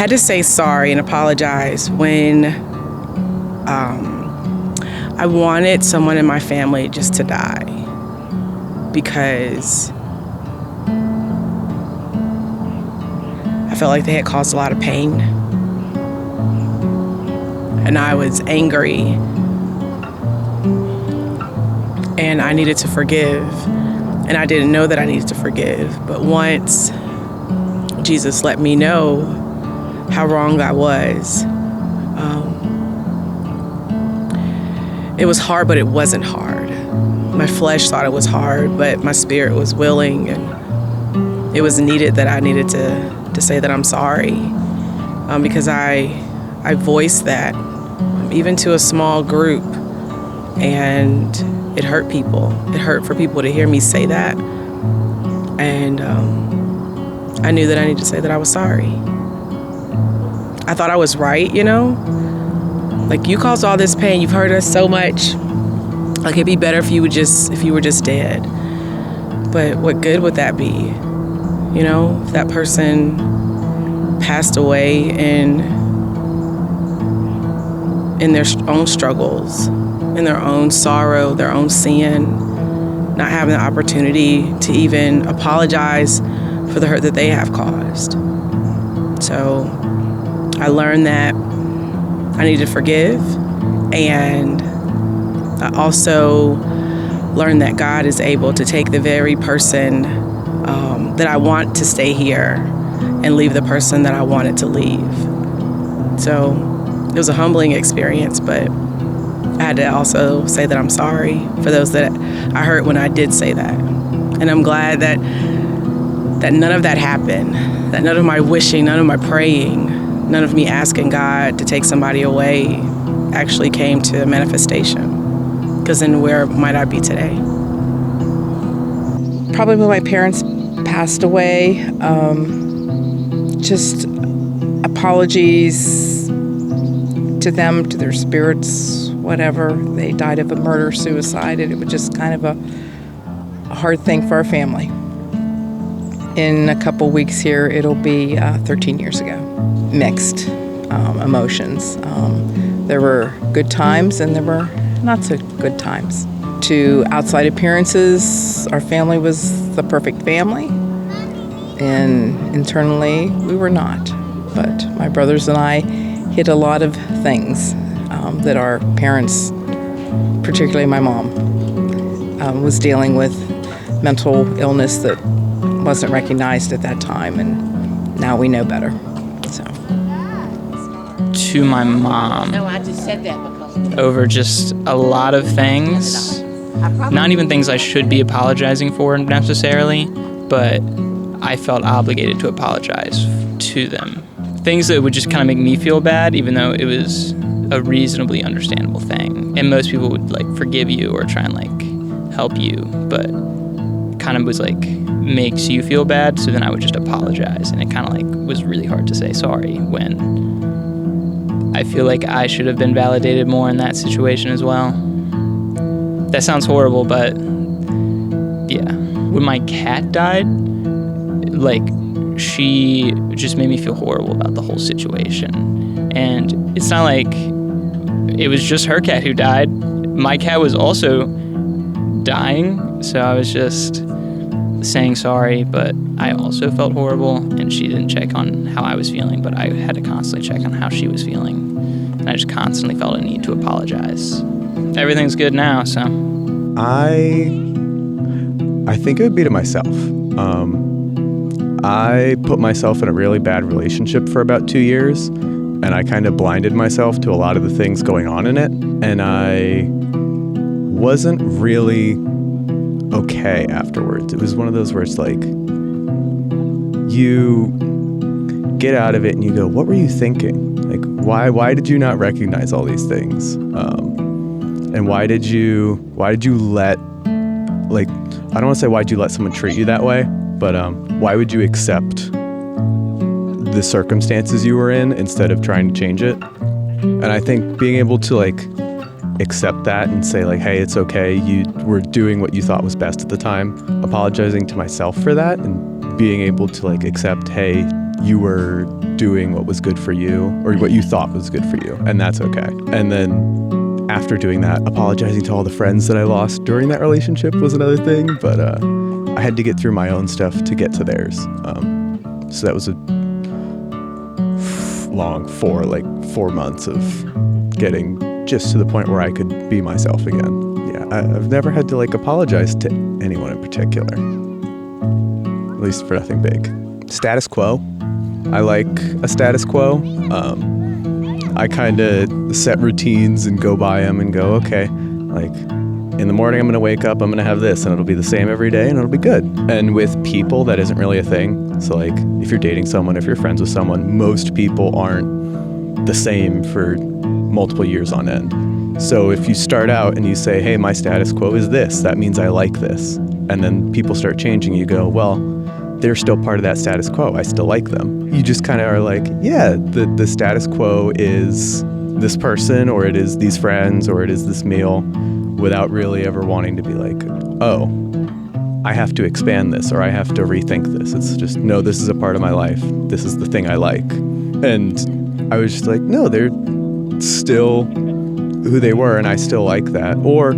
had to say sorry and apologize when I wanted someone in my family just to die, because I felt like they had caused a lot of pain. And I was angry. And I needed to forgive. And I didn't know that I needed to forgive. But once Jesus let me know how wrong I was, it was hard, but it wasn't hard. My flesh thought it was hard, but my spirit was willing, and it was needed that I needed to say that I'm sorry, because I voiced that even to a small group, and it hurt people. It hurt for people to hear me say that, and I knew that I needed to say that I was sorry. I thought I was right, you know? Like, you caused all this pain, you've hurt us so much. Like, it'd be better if you were just dead. But what good would that be? You know, if that person passed away in their own struggles, in their own sorrow, their own sin, not having the opportunity to even apologize for the hurt that they have caused. So I learned that I need to forgive, and I also learned that God is able to take the very person that I want to stay here and leave the person that I wanted to leave. So it was a humbling experience, but I had to also say that I'm sorry for those that I hurt when I did say that. And I'm glad that none of that happened, that none of my wishing, none of my praying, none of me asking God to take somebody away actually came to manifestation. Because then where might I be today? Probably when my parents passed away, just apologies to them, to their spirits, whatever. They died of a murder-suicide, and it was just kind of a hard thing for our family. In a couple weeks here, it'll be 13 years ago. Mixed emotions. There were good times and there were not so good times. To outside appearances, our family was the perfect family, and internally, we were not. But my brothers and I hid a lot of things that our parents, particularly my mom, was dealing with mental illness that wasn't recognized at that time, and now we know better. So. To my mom, No, I just said that because over just a lot of things, not even things I should be apologizing for necessarily, but I felt obligated to apologize to them. Things that would just kind of make me feel bad, even though it was a reasonably understandable thing. And most people would like forgive you or try and like help you, but kind of was like makes you feel bad, so then I would just apologize, and it kind of like was really hard to say sorry when I feel like I should have been validated more in that situation as well. That sounds horrible, but yeah. When my cat died, like, she just made me feel horrible about the whole situation. And it's not like it was just her cat who died. My cat was also dying, so I was just saying sorry, but I also felt horrible, and she didn't check on how I was feeling, but I had to constantly check on how she was feeling, and I just constantly felt a need to apologize. Everything's good now, so. I think it would be to myself. I put myself in a really bad relationship for about 2 years, and I kind of blinded myself to a lot of the things going on in it, and I wasn't really okay afterwards. It was one of those where it's like, you get out of it and you go, what were you thinking? Like, why did you not recognize all these things? And why did you let, like, I don't want to say why'd you let someone treat you that way, but why would you accept the circumstances you were in instead of trying to change it? And I think being able to like accept that and say like, hey, it's okay, you were doing what you thought was best at the time, apologizing to myself for that, and being able to like accept, hey, you were doing what was good for you or what you thought was good for you, and that's okay. And then after doing that, apologizing to all the friends that I lost during that relationship was another thing, but I had to get through my own stuff to get to theirs. So that was a long 4 months of getting just to the point where I could be myself again. Yeah, I've never had to like apologize to anyone in particular, at least for nothing big. Status quo. I like a status quo. I kind of set routines and go by them and go, okay, like in the morning I'm going to wake up, I'm going to have this, and it'll be the same every day, and it'll be good. And with people, that isn't really a thing. So like if you're dating someone, if you're friends with someone, most people aren't the same for multiple years on end. So if you start out and you say, hey, my status quo is this, that means I like this. And then people start changing, you go, well, they're still part of that status quo. I still like them. You just kind of are like, yeah, the status quo is this person, or it is these friends, or it is this meal, without really ever wanting to be like, oh, I have to expand this, or I have to rethink this. It's just, no, this is a part of my life. This is the thing I like. And I was just like, no, they're still who they were, and I still like that. Or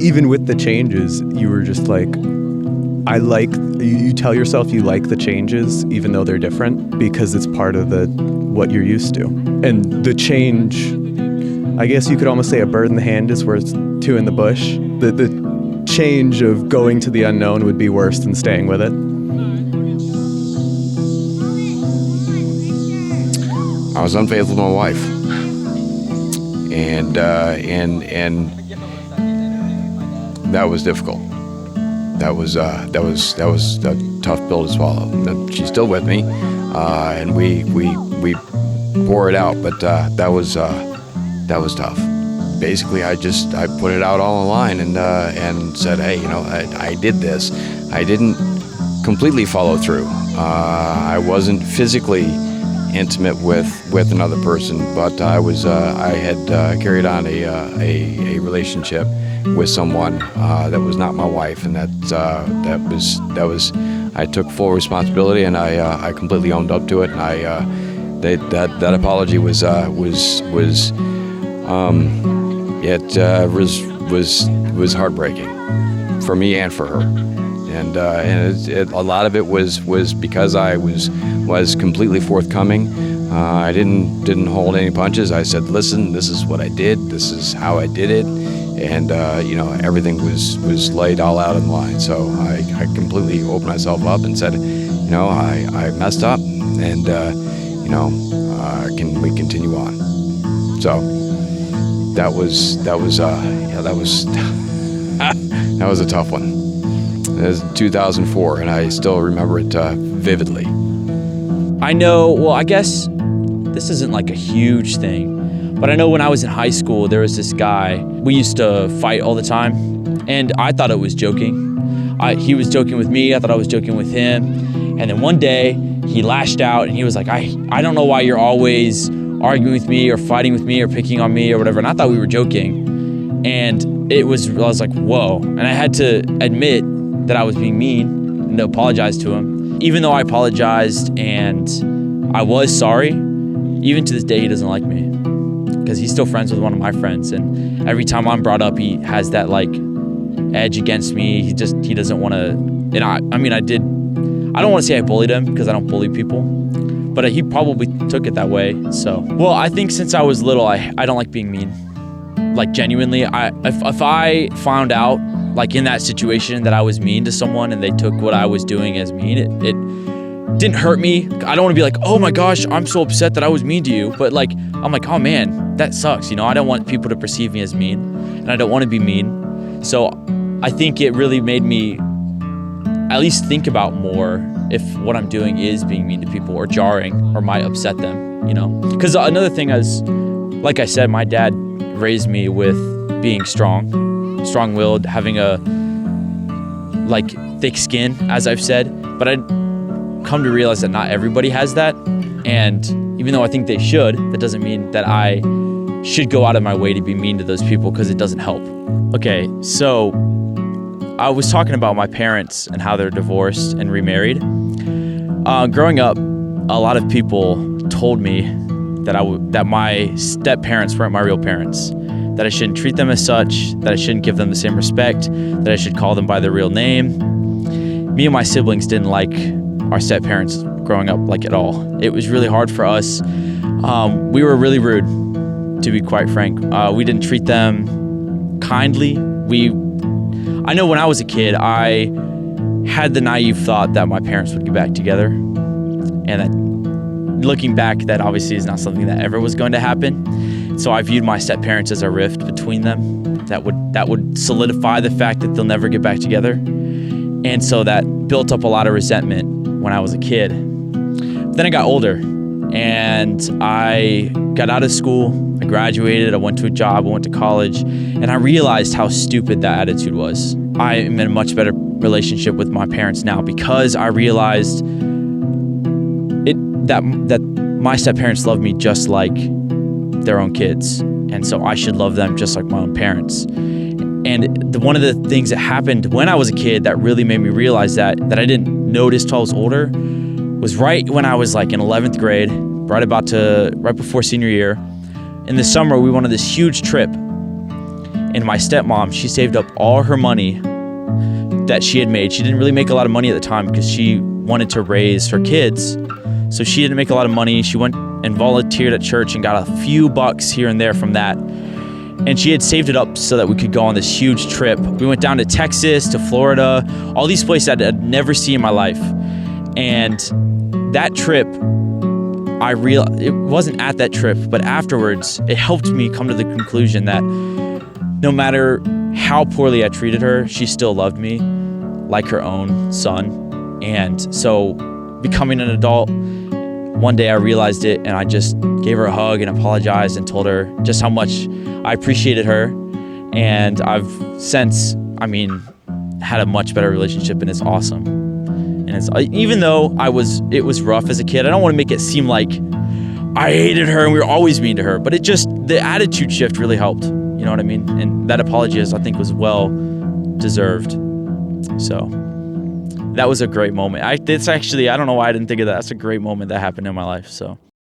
even with the changes, you were just like, you tell yourself you like the changes even though they're different because it's part of what you're used to. And the change, I guess you could almost say a bird in the hand is worth two in the bush. The change of going to the unknown would be worse than staying with it. I was unfaithful to my wife, and that was difficult. That was a tough pill to swallow. She's still with me, and we bore it out, but that was tough. Basically, I put it out all online and said, hey, I did this. I didn't completely follow through. I wasn't physically intimate with another person, but I had carried on a relationship with someone that was not my wife, and that was I took full responsibility, and I completely owned up to it, and that apology was heartbreaking for me and for her, and a lot of it was because I was completely forthcoming. I didn't hold any punches. I said, listen, this is what I did. This is how I did it. And, everything was laid all out in line. So I completely opened myself up and said, I messed up, and, can we continue on? So that was that was a tough one. It was 2004, and I still remember it vividly. I know, well, I guess this isn't like a huge thing, but I know when I was in high school, there was this guy, we used to fight all the time, and I thought it was joking. He was joking with me, I thought I was joking with him, and then one day, he lashed out, and he was like, I don't know why you're always arguing with me, or fighting with me, or picking on me, or whatever, and I thought we were joking, and I was like, whoa, and I had to admit that I was being mean, and to apologize to him. Even though I apologized, and I was sorry, even to this day, he doesn't like me. Because he's still friends with one of my friends, and every time I'm brought up, he has that like edge against me. He doesn't want to, and I don't want to say I bullied him, because I don't bully people, but he probably took it that way. So, well, I think since I was little, I don't like being mean. Like genuinely, if I found out like in that situation that I was mean to someone and they took what I was doing as mean, it didn't hurt me. I don't want to be like, oh my gosh, I'm so upset that I was mean to you. But like, I'm like, oh man, that sucks. I don't want people to perceive me as mean, and I don't want to be mean. So I think it really made me at least think about more if what I'm doing is being mean to people or jarring or might upset them, Because another thing is, like I said, my dad raised me with being strong-willed, having a like thick skin, as I've said, but I come to realize that not everybody has that, and even though I think they should, that doesn't mean that I should go out of my way to be mean to those people, because it doesn't help. Okay, so I was talking about my parents and how they're divorced and remarried. Growing up, a lot of people told me that my step parents weren't my real parents, that I shouldn't treat them as such, that I shouldn't give them the same respect, that I should call them by their real name. Me and my siblings didn't like our step parents growing up like at all. It was really hard for us. We were really rude, to be quite frank. We didn't treat them kindly. I know when I was a kid, I had the naive thought that my parents would get back together, and that looking back, that obviously is not something that ever was going to happen. So I viewed my step parents as a rift between them that would solidify the fact that they'll never get back together. And so that built up a lot of resentment when I was a kid. Then I got older and I got out of school, I graduated, I went to a job, I went to college, and I realized how stupid that attitude was. I am in a much better relationship with my parents now because I realized that my step-parents love me just like their own kids, and so I should love them just like my own parents. And one of the things that happened when I was a kid that really made me realize that I didn't notice till I was older was right when I was like in 11th grade, right before senior year. In the summer, we went on this huge trip, and my stepmom, she saved up all her money that she had made. She didn't really make a lot of money at the time because she wanted to raise her kids, so she didn't make a lot of money. She went and volunteered at church and got a few bucks here and there from that. And she had saved it up so that we could go on this huge trip. We went down to Texas, to Florida, all these places I'd never seen in my life. And that trip, it wasn't at that trip, but afterwards, it helped me come to the conclusion that no matter how poorly I treated her, she still loved me like her own son. And so becoming an adult, one day I realized it, and I just gave her a hug and apologized and told her just how much I appreciated her. And I've since, had a much better relationship, and it's awesome. And it's, even though it was rough as a kid, I don't want to make it seem like I hated her and we were always mean to her, but the attitude shift really helped. You know what I mean? And that apology I think was well deserved. So that was a great moment. I don't know why I didn't think of that. That's a great moment that happened in my life. So